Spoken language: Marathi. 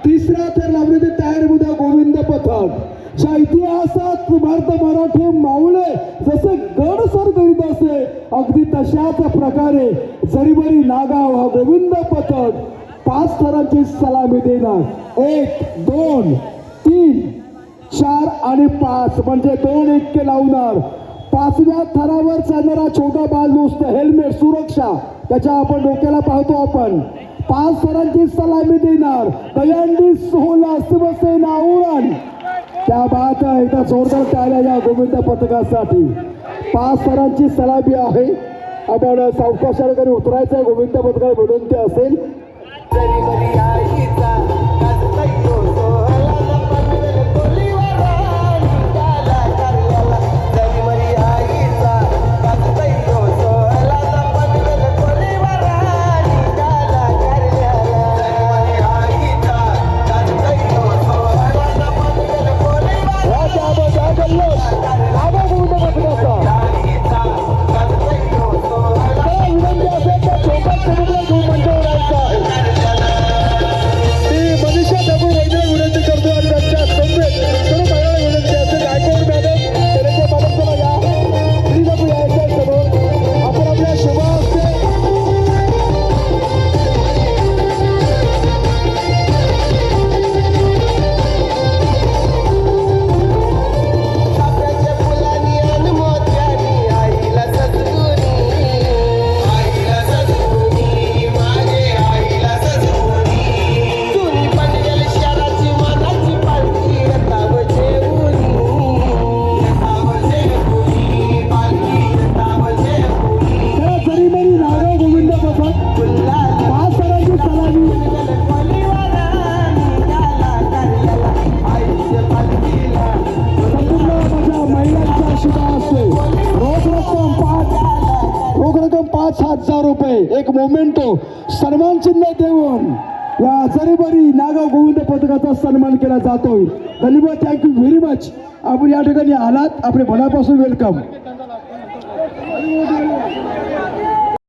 तिसरा थर लावण्याचे तयार मुदा गोविंद पथक च्या इतिहासात भारत मराठी मावळे जसे गड सर करीत असे अगदी तशाच प्रकारे जरीबरी नागाव हा गोविंद पथक 5 थरांची सलामी देणार 1 2 3 4 आणि 5 म्हणजे 2 1 लावणार 5व्या थरावर चढणारा छोटा बाल नुसतं हेल्मेट सुरक्षा त्याच्या आपण डोक्याला पाहतो आपण 5 थरांची सलामी देणार दयांडी सोहला शिवसेना उरण त्या बात एकदा जोरदार टाळ्या या गोविंद पथकासाठी 5 थरांची सलामी आहे आपण सावकाशाकडे उतरायचं गोविंद पथकाला विनंती असेल ₹5,000 एक मोमेंटो सन्मान चिन्ह देऊन या जरीबरी नागाव गोविंद पथकाचा सन्मान केला जातोय धन्यवाद थँक्यू व्हेरी मच आपण या ठिकाणी आलात आपले मनापासून वेलकम